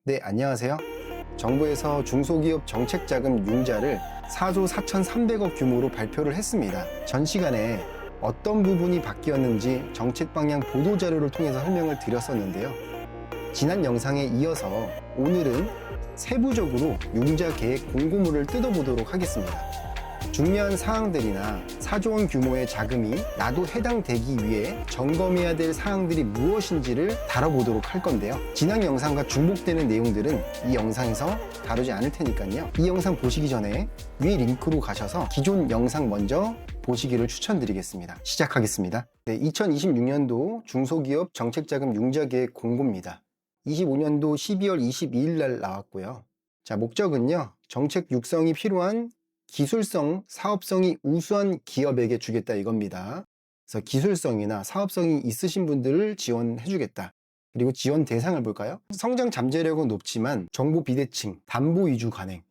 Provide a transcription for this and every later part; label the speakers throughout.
Speaker 1: 네, 안녕하세요. 정부에서 중소기업 정책자금 융자를 4조 4,300억 규모로 발표를 했습니다. 전 시간에 어떤 부분이 바뀌었는지 정책 방향 보도자료를 통해서 설명을 드렸었는데요. 지난 영상에 이어서 오늘은 세부적으로 융자 계획 공고문을 뜯어보도록 하겠습니다. 중요한 사항들이나 4조 원 규모의 자금이 나도 해당되기 위해 점검해야 될 사항들이 무엇인지를 다뤄보도록 할 건데요. 지난 영상과 중복되는 내용들은 이 영상에서 다루지 않을 테니까요. 이 영상 보시기 전에 위 링크로 가셔서 기존 영상 먼저 보시기를 추천드리겠습니다. 시작하겠습니다. 네, 2026년도 중소기업 정책자금 융자계획 공고입니다. 25년도 12월 22일 날 나왔고요. 자, 목적은요. 정책 육성이 필요한 기술성, 사업성이 우수한 기업에게 주겠다 이겁니다. 그래서 기술성이나 사업성이 있으신 분들을 지원해 주겠다. 그리고 지원 대상을 볼까요? 성장 잠재력은 높지만 정보 비대칭, 담보 위주 관행,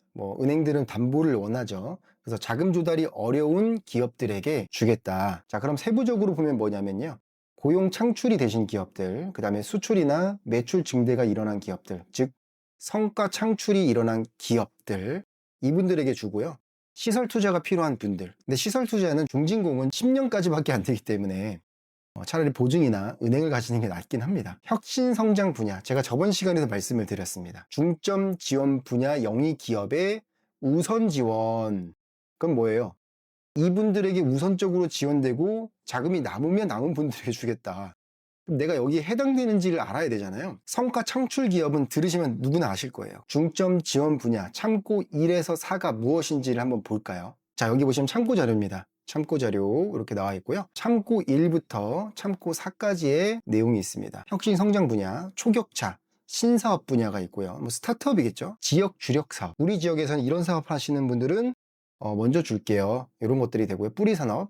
Speaker 1: 은행들은 담보를 원하죠. 그래서 자금 조달이 어려운 기업들에게 주겠다. 자, 그럼 세부적으로 보면 뭐냐면요. 고용 창출이 되신 기업들, 그 다음에 수출이나 매출 증대가 일어난 기업들, 즉 성과 창출이 일어난 기업들, 이분들에게 주고요. 시설 투자가 필요한 분들. 근데 시설 투자는 중진공은 10년까지밖에 안 되기 때문에 차라리 보증이나 은행을 가시는 게 낫긴 합니다. 혁신 성장 분야, 제가 저번 시간에도 말씀을 드렸습니다. 중점 지원 분야 영위 기업의 우선 지원. 그건 뭐예요? 이분들에게 우선적으로 지원되고 자금이 남으면 남은 분들에게 주겠다. 그럼 내가 여기에 해당되는지를 알아야 되잖아요. 성과 창출 기업은 들으시면 누구나 아실 거예요. 중점 지원 분야, 참고 1에서 4가 무엇인지를 한번 볼까요? 자, 여기 보시면 참고 자료입니다. 참고 자료 이렇게 나와 있고요. 참고 1부터 참고 4까지의 내용이 있습니다. 혁신 성장 분야, 초격차, 신사업 분야가 있고요. 스타트업이겠죠. 지역 주력 사업. 우리 지역에서는 이런 사업 하시는 분들은 먼저 줄게요. 이런 것들이 되고요. 뿌리 산업,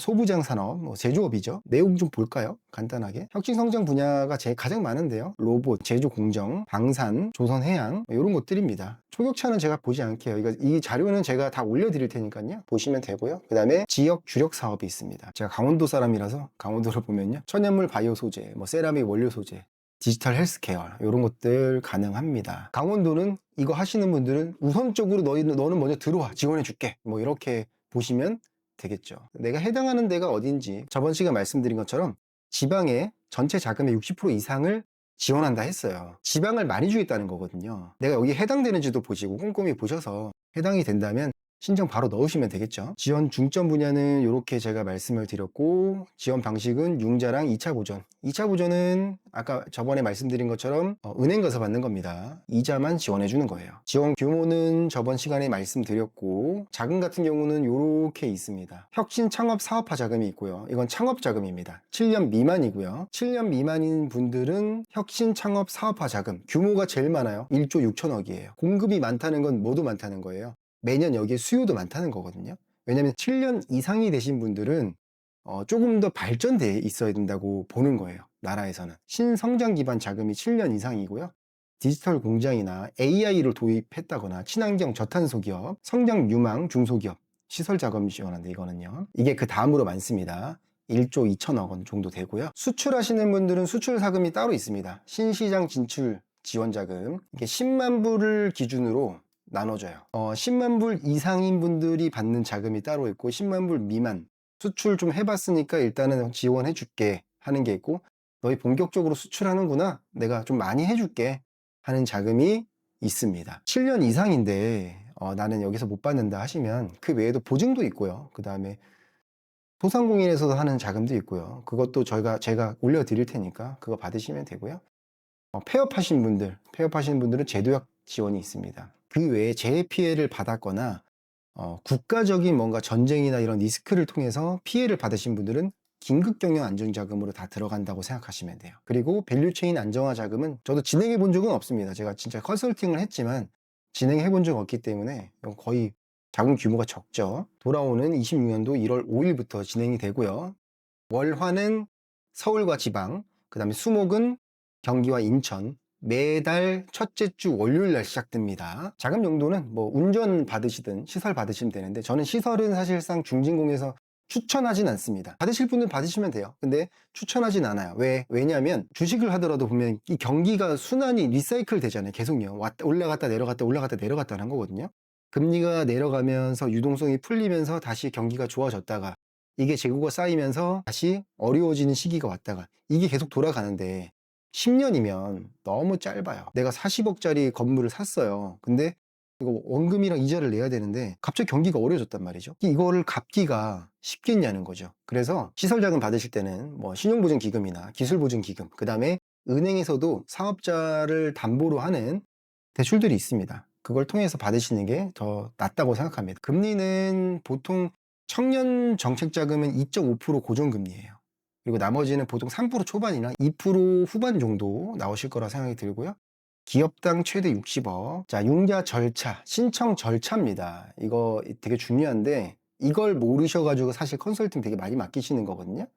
Speaker 1: 소부장 산업, 제조업이죠. 내용 좀 볼까요? 간단하게. 혁신성장 분야가 가장 많은데요. 로봇, 제조 공정, 방산, 조선해양 이런 것들입니다. 초격차는 제가 보지 않게요. 이 자료는 제가 다 올려드릴 테니까요. 보시면 되고요. 그 다음에 지역 주력 사업이 있습니다. 제가 강원도 사람이라서 강원도를 보면요. 천연물 바이오 소재, 세라믹 원료 소재, 디지털 헬스케어 이런 것들 가능합니다. 강원도는 이거 하시는 분들은 우선적으로 너는 먼저 들어와 지원해 줄게 이렇게 보시면 되겠죠. 내가 해당하는 데가 어딘지 저번 시간 말씀드린 것처럼 지방의 전체 자금의 60% 이상을 지원한다 했어요. 지방을 많이 주겠다는 거거든요. 내가 여기 해당되는지도 보시고 꼼꼼히 보셔서 해당이 된다면 신청 바로 넣으시면 되겠죠. 지원 중점 분야는 이렇게 제가 말씀을 드렸고, 지원 방식은 융자랑 2차 보전. 2차 보전은 아까 저번에 말씀드린 것처럼 은행 가서 받는 겁니다. 이자만 지원해 주는 거예요. 지원 규모는 저번 시간에 말씀드렸고, 자금 같은 경우는 이렇게 있습니다. 혁신 창업 사업화 자금이 있고요. 이건 창업 자금입니다. 7년 미만이고요. 7년 미만인 분들은 혁신 창업 사업화 자금 규모가 제일 많아요. 1조 6천억이에요. 공급이 많다는 건 뭐도 많다는 거예요. 매년 여기에 수요도 많다는 거거든요. 왜냐하면 7년 이상이 되신 분들은 조금 더 발전돼 있어야 된다고 보는 거예요. 나라에서는. 신성장 기반 자금이 7년 이상이고요. 디지털 공장이나 AI를 도입했다거나 친환경 저탄소 기업, 성장 유망 중소기업, 시설 자금 지원하는데 이거는요. 이게 그 다음으로 많습니다. 1조 2천억 원 정도 되고요. 수출하시는 분들은 수출 자금이 따로 있습니다. 신시장 진출 지원 자금. 이게 10만 불을 기준으로 나눠져요. 10만 불 이상인 분들이 받는 자금이 따로 있고 10만 불 미만 수출 좀 해봤으니까 일단은 지원해 줄게 하는 게 있고, 너희 본격적으로 수출하는구나, 내가 좀 많이 해줄게 하는 자금이 있습니다. 7년 이상인데 나는 여기서 못 받는다 하시면 그 외에도 보증도 있고요. 그 다음에 소상공인에서도 하는 자금도 있고요. 그것도 제가 올려드릴 테니까 그거 받으시면 되고요. 폐업하신 분들은 제도약 지원이 있습니다. 그 외에 재해 피해를 받았거나 국가적인 뭔가 전쟁이나 이런 리스크를 통해서 피해를 받으신 분들은 긴급경영 안정자금으로 다 들어간다고 생각하시면 돼요. 그리고 밸류체인 안정화 자금은 저도 진행해 본 적은 없습니다. 제가 진짜 컨설팅을 했지만 진행해 본 적 없기 때문에 거의 자금 규모가 적죠. 돌아오는 26년도 1월 5일부터 진행이 되고요. 월화는 서울과 지방, 그 다음에 수목은 경기와 인천, 매달 첫째 주 월요일 날 시작됩니다. 자금 용도는 운전 받으시든 시설 받으시면 되는데, 저는 시설은 사실상 중진공에서 추천하진 않습니다. 받으실 분은 받으시면 돼요. 근데 추천하진 않아요. 왜냐하면 주식을 하더라도 보면 이 경기가 순환이 리사이클 되잖아요. 계속요. 올라갔다 내려갔다 올라갔다 내려갔다 하는 거거든요. 금리가 내려가면서 유동성이 풀리면서 다시 경기가 좋아졌다가 이게 재고가 쌓이면서 다시 어려워지는 시기가 왔다가 이게 계속 돌아가는데 10년이면 너무 짧아요. 내가 40억짜리 건물을 샀어요. 근데 이거 원금이랑 이자를 내야 되는데 갑자기 경기가 어려워졌단 말이죠. 이거를 갚기가 쉽겠냐는 거죠. 그래서 시설자금 받으실 때는 뭐 신용보증기금이나 기술보증기금, 그 다음에 은행에서도 사업자를 담보로 하는 대출들이 있습니다. 그걸 통해서 받으시는 게 더 낫다고 생각합니다. 금리는 보통 청년 정책자금은 2.5% 고정금리예요. 그리고 나머지는 보통 3% 초반이나 2% 후반 정도 나오실 거라 생각이 들고요. 기업당 최대 60억. 자, 융자 절차, 신청 절차입니다. 이거 되게 중요한데 이걸 모르셔가지고 사실 컨설팅 되게 많이 맡기시는 거거든요.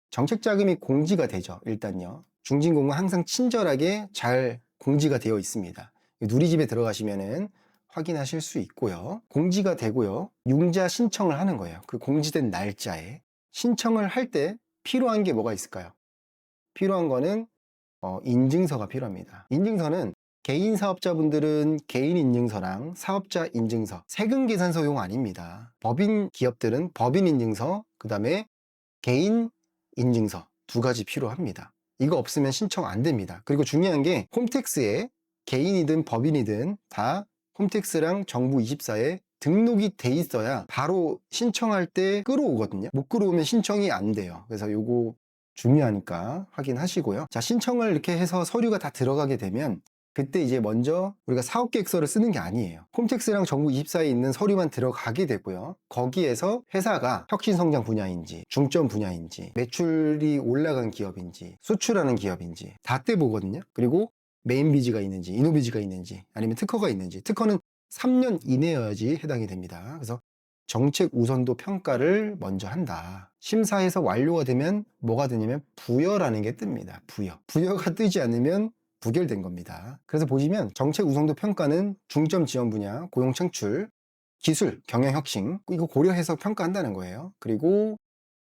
Speaker 1: 정책자금이 공지가 되죠. 일단요. 중진공은 항상 친절하게 잘 공지가 되어 있습니다. 누리집에 들어가시면은 확인하실 수 있고요. 공지가 되고요. 융자 신청을 하는 거예요. 그 공지된 날짜에. 신청을 할 때 필요한 게 뭐가 있을까요? 필요한 거는 인증서가 필요합니다. 인증서는 개인 사업자분들은 개인 인증서랑 사업자 인증서, 세금 계산서용 아닙니다. 법인 기업들은 법인 인증서, 그 다음에 개인 인증서 두 가지 필요합니다. 이거 없으면 신청 안 됩니다. 그리고 중요한 게 홈택스에 개인이든 법인이든 다 홈택스랑 정부24에 등록이 돼 있어야 바로 신청할 때 끌어오거든요. 못 끌어오면 신청이 안 돼요. 그래서 요거 중요하니까 확인하시고요. 자, 신청을 이렇게 해서 서류가 다 들어가게 되면 그때 이제 먼저 우리가 사업계획서를 쓰는 게 아니에요. 홈택스랑 정부24에 있는 서류만 들어가게 되고요. 거기에서 회사가 혁신성장 분야인지 중점 분야인지 매출이 올라간 기업인지 수출하는 기업인지 다 떼보거든요. 그리고 메인비즈가 있는지 이노비즈가 있는지 아니면 특허가 있는지, 특허는 3년 이내여야지 해당이 됩니다. 그래서 정책 우선도 평가를 먼저 한다. 심사해서 완료가 되면 뭐가 되냐면 부여라는 게 뜹니다. 부여가 뜨지 않으면 부결된 겁니다. 그래서 보시면 정책 우선도 평가는 중점 지원 분야, 고용 창출, 기술, 경영 혁신 이거 고려해서 평가한다는 거예요. 그리고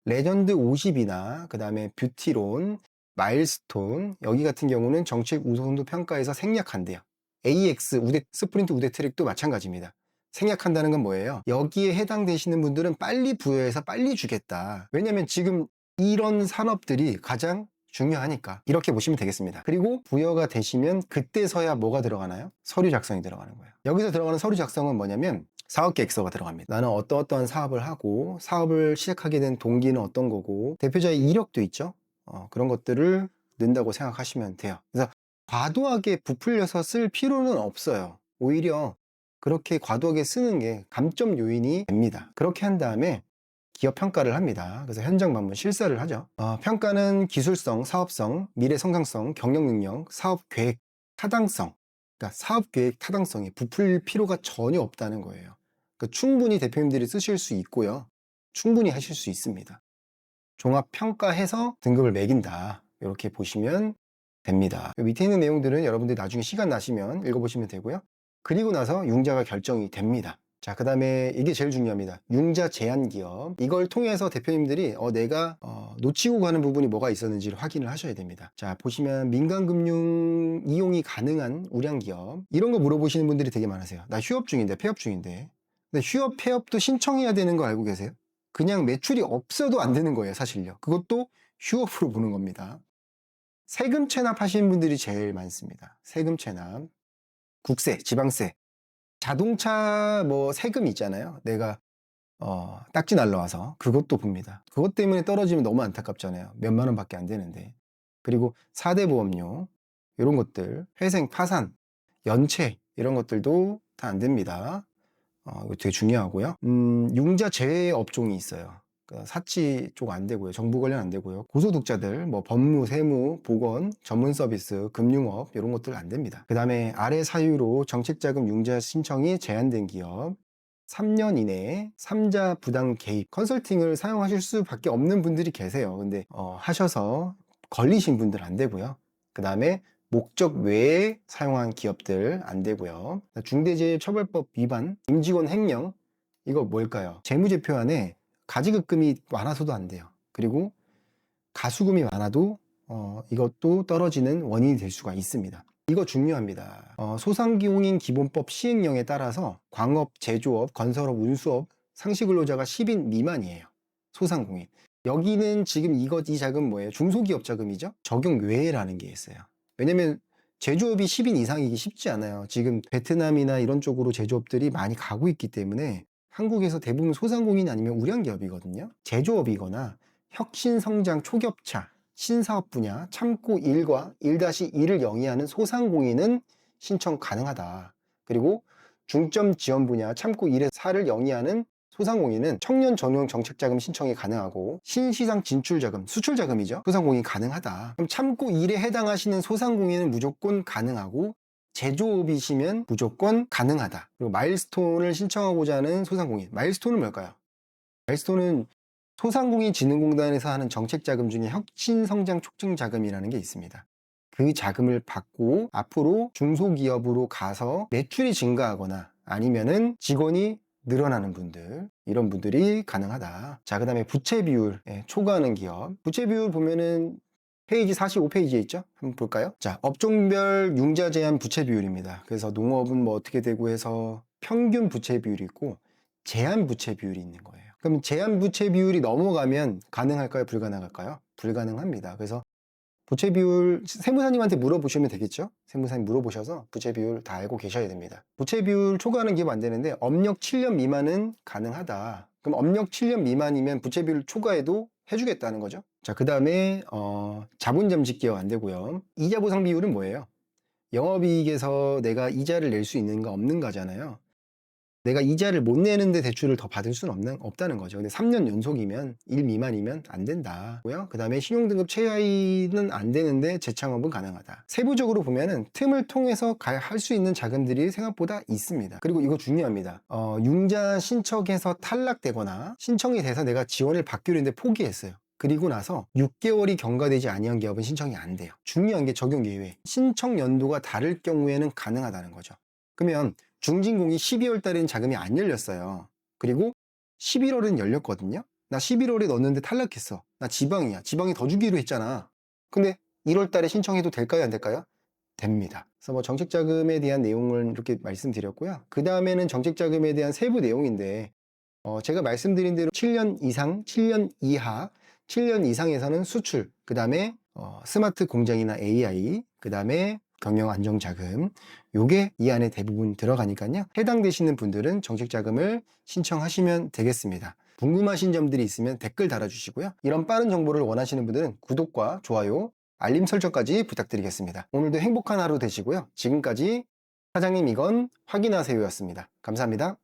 Speaker 1: 레전드 50이나 그 다음에 뷰티론, 마일스톤 여기 같은 경우는 정책 우선도 평가에서 생략한대요. AX 스프린트 우대 트랙도 마찬가지입니다. 생략한다는 건 뭐예요? 여기에 해당되시는 분들은 빨리 부여해서 빨리 주겠다. 왜냐면 지금 이런 산업들이 가장 중요하니까 이렇게 보시면 되겠습니다. 그리고 부여가 되시면 그때서야 뭐가 들어가나요? 서류 작성이 들어가는 거예요. 여기서 들어가는 서류 작성은 뭐냐면 사업계획서가 들어갑니다. 나는 어떠어떠한 사업을 하고 사업을 시작하게 된 동기는 어떤 거고 대표자의 이력도 있죠. 그런 것들을 넣는다고 생각하시면 돼요. 그래서 과도하게 부풀려서 쓸 필요는 없어요. 오히려 그렇게 과도하게 쓰는 게 감점 요인이 됩니다. 그렇게 한 다음에 기업 평가를 합니다. 그래서 현장 방문 실사를 하죠. 평가는 기술성, 사업성, 미래 성장성, 경영 능력, 사업 계획 타당성. 그러니까 사업 계획 타당성이 부풀릴 필요가 전혀 없다는 거예요. 그러니까 충분히 대표님들이 쓰실 수 있고요. 충분히 하실 수 있습니다. 종합 평가해서 등급을 매긴다. 이렇게 보시면 됩니다. 밑에 있는 내용들은 여러분들이 나중에 시간 나시면 읽어보시면 되고요. 그리고 나서 융자가 결정이 됩니다. 자, 그 다음에 이게 제일 중요합니다. 융자 제한 기업. 이걸 통해서 대표님들이 내가 놓치고 가는 부분이 뭐가 있었는지를 확인을 하셔야 됩니다. 자, 보시면 민간금융 이용이 가능한 우량 기업. 이런 거 물어보시는 분들이 되게 많으세요. 나 휴업 중인데, 폐업 중인데. 근데 휴업, 폐업도 신청해야 되는 거 알고 계세요? 그냥 매출이 없어도 안 되는 거예요, 사실요. 그것도 휴업으로 보는 겁니다. 세금 체납 하시는 분들이 제일 많습니다. 세금 체납, 국세, 지방세, 자동차 뭐 세금 있잖아요. 내가 딱지 날라와서 그것도 봅니다. 그것 때문에 떨어지면 너무 안타깝잖아요. 몇만 원밖에 안 되는데. 그리고 4대 보험료 이런 것들, 회생, 파산, 연체 이런 것들도 다 안 됩니다. 이거 되게 중요하고요. 융자 제외 업종이 있어요. 그러니까 사치 쪽 안 되고요. 정부 관련 안 되고요. 고소득자들, 뭐 법무, 세무, 보건, 전문 서비스, 금융업 이런 것들 안 됩니다. 그 다음에 아래 사유로 정책자금 융자 신청이 제한된 기업, 3년 이내에 3자 부당 개입, 컨설팅을 사용하실 수밖에 없는 분들이 계세요. 근데 하셔서 걸리신 분들 안 되고요. 그 다음에 목적 외에 사용한 기업들 안 되고요. 중대재해처벌법 위반, 임직원 횡령 이거 뭘까요? 재무제표안에 가지급금이 많아서도 안 돼요. 그리고 가수금이 많아도 이것도 떨어지는 원인이 될 수가 있습니다. 이거 중요합니다. 소상공인 기본법 시행령에 따라서 광업, 제조업, 건설업, 운수업, 상시근로자가 10인 미만이에요. 소상공인. 여기는 지금 이 자금 뭐예요? 중소기업 자금이죠? 적용 외라는 게 있어요. 왜냐면 제조업이 10인 이상이기 쉽지 않아요. 지금 베트남이나 이런 쪽으로 제조업들이 많이 가고 있기 때문에 한국에서 대부분 소상공인 아니면 우량기업이거든요. 제조업이거나 혁신성장 초격차, 신사업 분야, 참고 1과 1-1을 영위하는 소상공인은 신청 가능하다. 그리고 중점 지원 분야, 참고 1에 4를 영위하는 소상공인은 청년 전용 정책자금 신청이 가능하고 신시장 진출자금, 수출자금이죠. 소상공인이 가능하다. 그럼 참고 1에 해당하시는 소상공인은 무조건 가능하고 제조업이시면 무조건 가능하다. 그리고 마일스톤을 신청하고자 하는 소상공인. 마일스톤은 뭘까요? 마일스톤은 소상공인진흥공단에서 하는 정책자금 중에 혁신성장 촉진자금이라는 게 있습니다. 그 자금을 받고 앞으로 중소기업으로 가서 매출이 증가하거나 아니면은 직원이 늘어나는 분들, 이런 분들이 가능하다. 자, 그 다음에 부채 비율, 초과하는 기업. 부채 비율 보면은 페이지 45페이지에 있죠? 한번 볼까요? 자, 업종별 융자 제한 부채 비율입니다. 그래서 농업은 뭐 어떻게 되고 해서 평균 부채 비율이 있고 제한 부채 비율이 있는 거예요. 그럼 제한 부채 비율이 넘어가면 가능할까요? 불가능할까요? 불가능합니다. 그래서 부채 비율 세무사님한테 물어보시면 되겠죠? 세무사님 물어보셔서 부채 비율 다 알고 계셔야 됩니다. 부채 비율 초과하는 기업 안 되는데 업력 7년 미만은 가능하다. 그럼 업력 7년 미만이면 부채 비율 초과해도 해주겠다는 거죠. 자, 그 다음에 자본 잠식 기업 안 되고요. 이자 보상 비율은 뭐예요? 영업이익에서 내가 이자를 낼 수 있는가 없는가잖아요. 내가 이자를 못 내는데 대출을 더 받을 수는 없다는 거죠. 근데 3년 연속이면 1 미만이면 안 된다고요. 그 다음에 신용등급 최하위는 안 되는데 재창업은 가능하다. 세부적으로 보면은 틈을 통해서 할 수 있는 자금들이 생각보다 있습니다. 그리고 이거 중요합니다. 융자 신청해서 탈락되거나 신청이 돼서 내가 지원을 받기로 했는데 포기했어요. 그리고 나서 6개월이 경과되지 아니한 기업은 신청이 안 돼요. 중요한 게 적용 예외. 신청 연도가 다를 경우에는 가능하다는 거죠. 그러면 중진공이 12월 달에는 자금이 안 열렸어요. 그리고 11월은 열렸거든요. 나 11월에 넣었는데 탈락했어. 나 지방이야. 지방이 더 주기로 했잖아. 근데 1월 달에 신청해도 될까요? 안 될까요? 됩니다. 그래서 뭐 정책자금에 대한 내용을 이렇게 말씀드렸고요. 그 다음에는 정책자금에 대한 세부 내용인데 제가 말씀드린 대로 7년 이상, 7년 이하, 7년 이상에서는 수출, 그 다음에 스마트 공장이나 AI, 그 다음에 경영 안정자금, 요게 이 안에 대부분 들어가니까요. 해당되시는 분들은 정책자금을 신청하시면 되겠습니다. 궁금하신 점들이 있으면 댓글 달아주시고요. 이런 빠른 정보를 원하시는 분들은 구독과 좋아요, 알림 설정까지 부탁드리겠습니다. 오늘도 행복한 하루 되시고요. 지금까지 사장님 이건 확인하세요였습니다. 감사합니다.